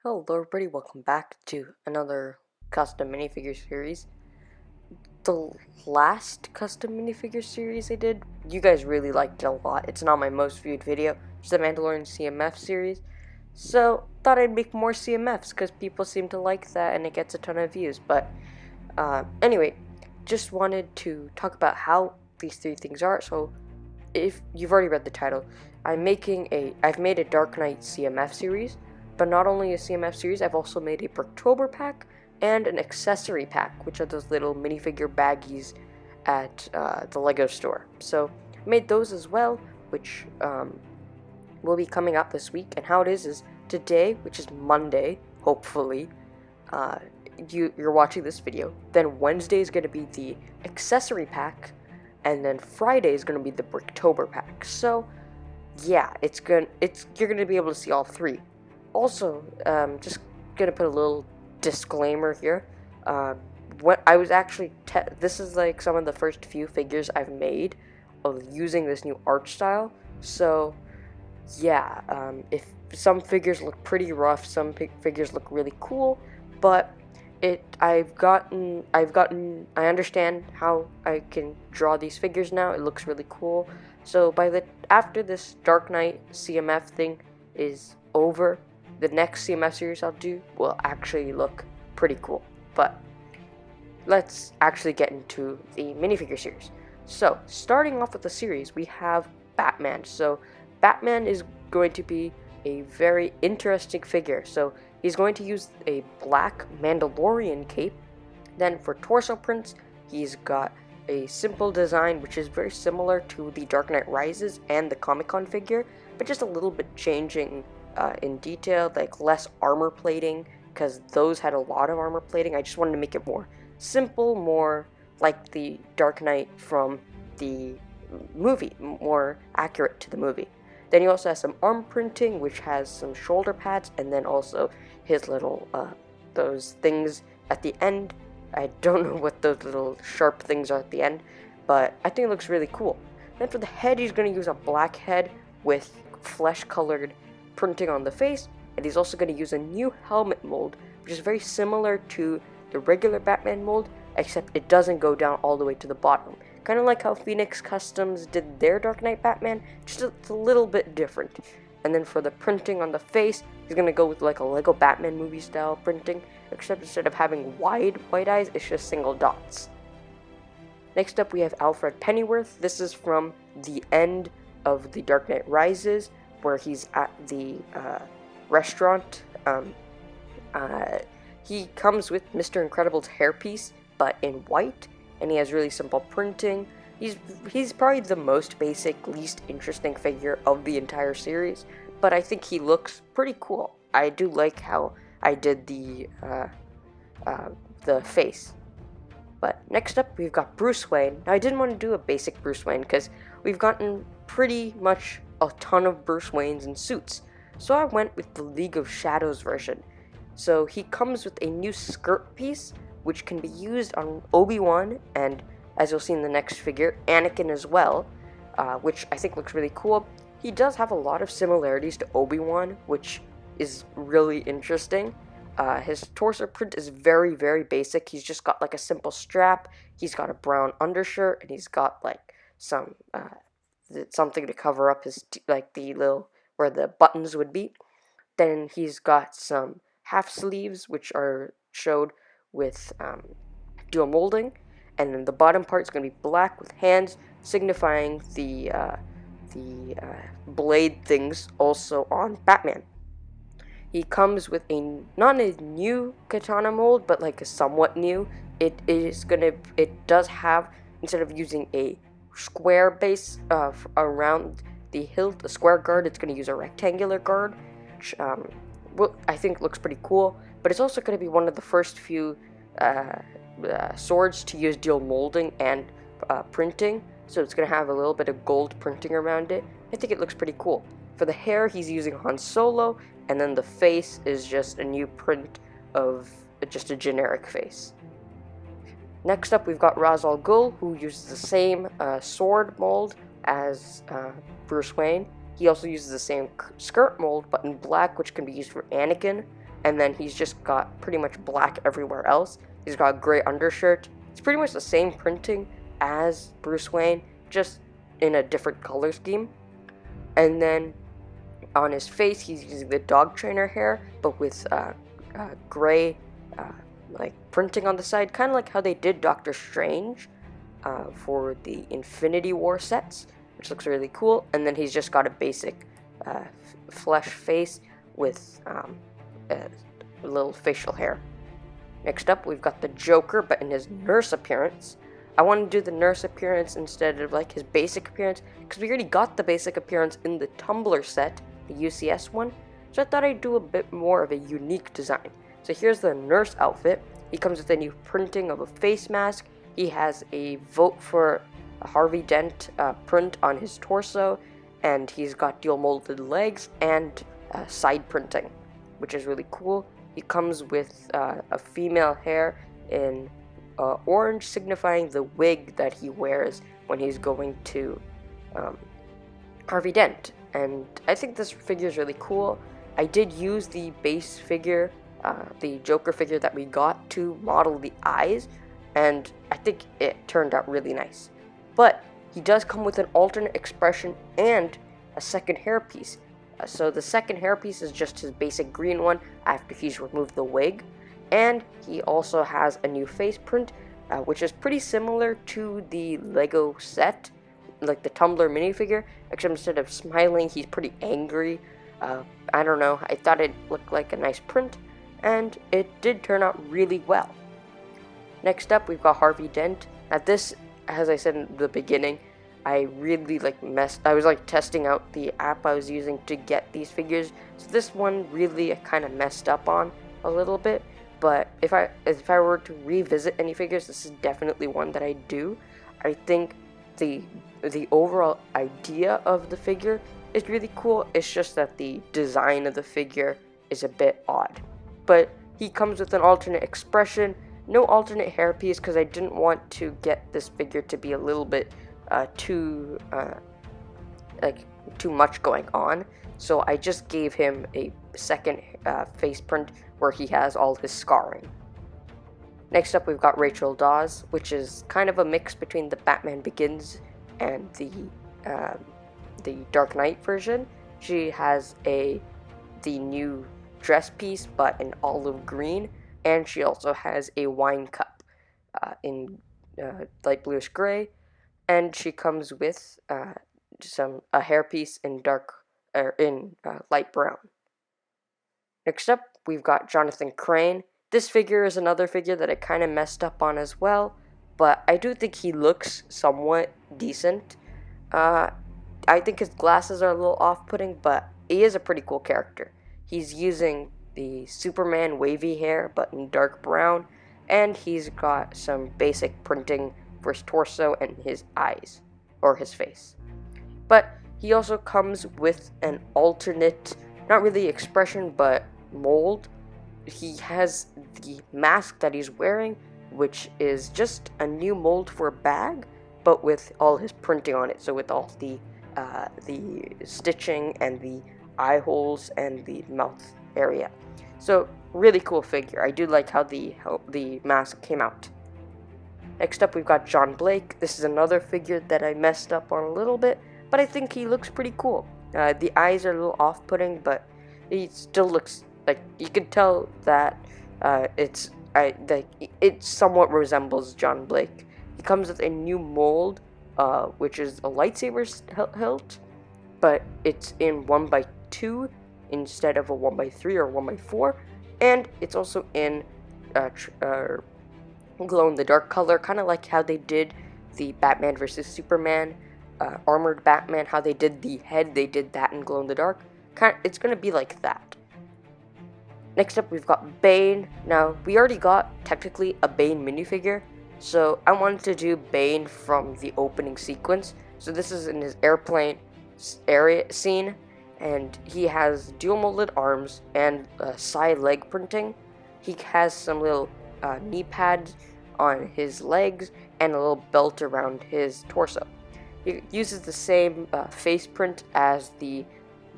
Hello everybody, welcome back to another custom minifigure series. The last custom minifigure series I did, you guys really liked it a lot. It's not my most viewed video. It's the Mandalorian CMF series. So, thought I'd make more CMFs because people seem to like that and it gets a ton of views. But, anyway, just wanted to talk about how these three things are. So, if you've already read the title, I've made a Dark Knight CMF series. But not only a CMF series, I've also made a Brooktober pack and an accessory pack, which are those little minifigure baggies at the Lego store. So I made those as well, which will be coming up this week. And how it is today, which is Monday, hopefully, you're watching this video. Then Wednesday is going to be the accessory pack, and then Friday is going to be the Brooktober pack. So yeah, you're going to be able to see all three. Also, just gonna put a little disclaimer here. What I was actually this is like some of the first few figures I've made of using this new art style. So, yeah, if some figures look pretty rough, some figures look really cool, but I understand how I can draw these figures now. It looks really cool. So after this Dark Knight CMF thing is over, the next CMF series I'll do will actually look pretty cool. But let's actually get into the minifigure series. So, starting off with the series, we have Batman. So, Batman is going to be a very interesting figure. So, he's going to use a black Mandalorian cape. Then, for torso prints, he's got a simple design which is very similar to the Dark Knight Rises and the Comic-Con figure, but just a little bit changing in detail, like less armor plating, because those had a lot of armor plating. I just wanted to make it more simple, more like the Dark Knight from the movie, more accurate to the movie. Then he also has some arm printing, which has some shoulder pads, and then also his little, those things at the end. I don't know what those little sharp things are at the end, but I think it looks really cool. Then for the head, he's going to use a black head with flesh-colored printing on the face, and he's also going to use a new helmet mold, which is very similar to the regular Batman mold, except it doesn't go down all the way to the bottom. Kind of like how Phoenix Customs did their Dark Knight Batman, just a little bit different. And then for the printing on the face, he's going to go with like a Lego Batman movie style printing, except instead of having wide white eyes, it's just single dots. Next up, we have Alfred Pennyworth. This is from the end of The Dark Knight Rises, where he's at the restaurant. He comes with Mr. Incredible's hairpiece, but in white, and he has really simple printing. He's probably the most basic, least interesting figure of the entire series, but I think he looks pretty cool. I do like how I did the face. But next up, we've got Bruce Wayne. Now, I didn't want to do a basic Bruce Wayne because we've gotten pretty much a ton of Bruce Waynes in suits. So I went with the League of Shadows version. So he comes with a new skirt piece, which can be used on Obi-Wan and, as you'll see in the next figure, Anakin as well, which I think looks really cool. He does have a lot of similarities to Obi-Wan, which is really interesting. His torso print is very, very basic. He's just got like a simple strap. He's got a brown undershirt, and he's got like some something to cover up his like the little where the buttons would be. Then he's got some half sleeves, which are showed with dual molding, and then the bottom part is going to be black with hands, signifying the blade things also on Batman. He comes with not a new katana mold, but like a somewhat new. It does have, instead of using a square base around the hilt, the square guard, it's going to use a rectangular guard, which I think looks pretty cool. But it's also going to be one of the first few swords to use dual molding and printing, so it's going to have a little bit of gold printing around it. I think it looks pretty cool. For the hair, he's using Han Solo, and then the face is just a new print of just a generic face. Next up, we've got Razal Ghul, who uses the same sword mold as Bruce Wayne. He also uses the same skirt mold, but in black, which can be used for Anakin. and then he's just got pretty much black everywhere else. He's got a gray undershirt. It's pretty much the same printing as Bruce Wayne, just in a different color scheme. And then on his face, he's using the dog trainer hair, but with gray like printing on the side, kind of like how they did Doctor Strange for the Infinity War sets, which looks really cool. And then he's just got a basic flesh face with a little facial hair. Next up, we've got the Joker, but in his nurse appearance. I want to do the nurse appearance instead of like his basic appearance, because we already got the basic appearance in the Tumblr set, the UCS one, so I thought I'd do a bit more of a unique design. So here's the nurse outfit. He comes with a new printing of a face mask. He has a vote for a Harvey Dent print on his torso, and he's got dual molded legs and side printing, which is really cool. He comes with a female hair in orange, signifying the wig that he wears when he's going to Harvey Dent. And I think this figure is really cool. I did use the base figure, the Joker figure that we got, to model the eyes, and I think it turned out really nice. But he does come with an alternate expression and a second hairpiece. So the second hairpiece is just his basic green one after he's removed the wig. And he also has a new face print, which is pretty similar to the Lego set, like the Tumblr minifigure, except instead of smiling, he's pretty angry. I don't know, I thought it looked like a nice print, and it did turn out really well. Next up, we've got Harvey Dent. Now this, as I said in the beginning, I really I was testing out the app I was using to get these figures. So this one really I kind of messed up on a little bit. But if I were to revisit any figures, this is definitely one that I do. I think the overall idea of the figure is really cool. It's just that the design of the figure is a bit odd. But he comes with an alternate expression, no alternate hairpiece, because I didn't want to get this figure to be a little bit too much going on. So I just gave him a second face print where he has all his scarring. Next up, we've got Razal Ghul, which is kind of a mix between the Batman Begins and the Dark Knight version. She has the new dress piece, but in olive green, and she also has a wine cup in light bluish gray, and she comes with a hairpiece in light brown. Next up, we've got Jonathan Crane. This figure is another figure that I kind of messed up on as well, but I do think he looks somewhat decent. I think his glasses are a little off-putting, but he is a pretty cool character. He's using the Superman wavy hair, but in dark brown, and he's got some basic printing for his torso and his eyes, or his face. But he also comes with an alternate, not really expression, but mold. He has the mask that he's wearing, which is just a new mold for a bag, but with all his printing on it. So with all the stitching and the eye holes and the mouth area. So really cool figure. I do like how the mask came out. Next up, we've got John Blake. This is another figure that I messed up on a little bit, but I think he looks pretty cool. The eyes are a little off-putting, but he still looks like you could tell that it somewhat resembles John Blake. He comes with a new mold, which is a lightsaber hilt, but it's in 1x2 instead of a 1x3 or 1x4, and it's also in glow-in-the-dark color, kind of like how they did the Batman vs. Superman armored Batman, how they did the head, they did that in glow-in-the-dark. It's going to be like that. Next up, we've got Bane. Now, we already got, technically, a Bane minifigure, so I wanted to do Bane from the opening sequence. So this is in his airplane area scene, and he has dual molded arms and side leg printing. He has some little knee pads on his legs and a little belt around his torso. He uses the same face print as the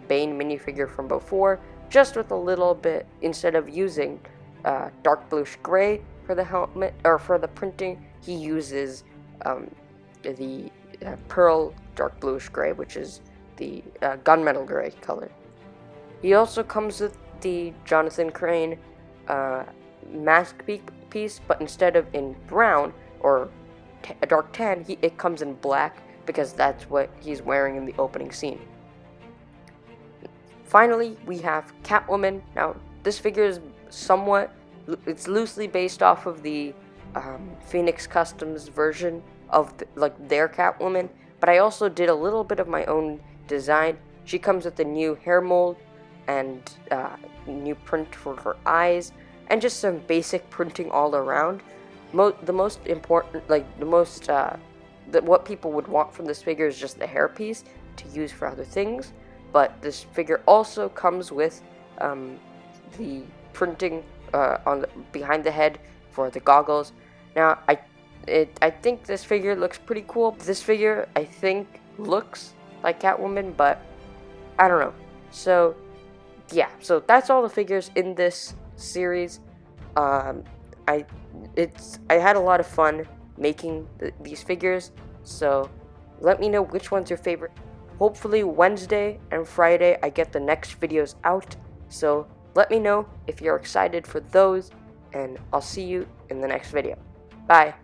Bane minifigure from before, just with a little bit, instead of using dark bluish gray for the helmet, or for the printing, he uses the pearl dark bluish gray, which is the gunmetal gray color. He also comes with the Jonathan Crane mask piece, but instead of in brown or a dark tan, it comes in black, because that's what he's wearing in the opening scene. Finally, we have Catwoman. Now, this figure is it's loosely based off of the Phoenix Customs version of their Catwoman, but I also did a little bit of my own design. She comes with a new hair mold and new print for her eyes, and just some basic printing all around. The most important, what people would want from this figure is just the hairpiece to use for other things. But this figure also comes with the printing behind the head for the goggles. Now, I think this figure looks pretty cool. This figure, I think, looks like Catwoman, but I don't know. So, yeah. So that's all the figures in this series. I had a lot of fun making these figures. So, let me know which one's your favorite. Hopefully Wednesday and Friday I get the next videos out, so let me know if you're excited for those, and I'll see you in the next video. Bye!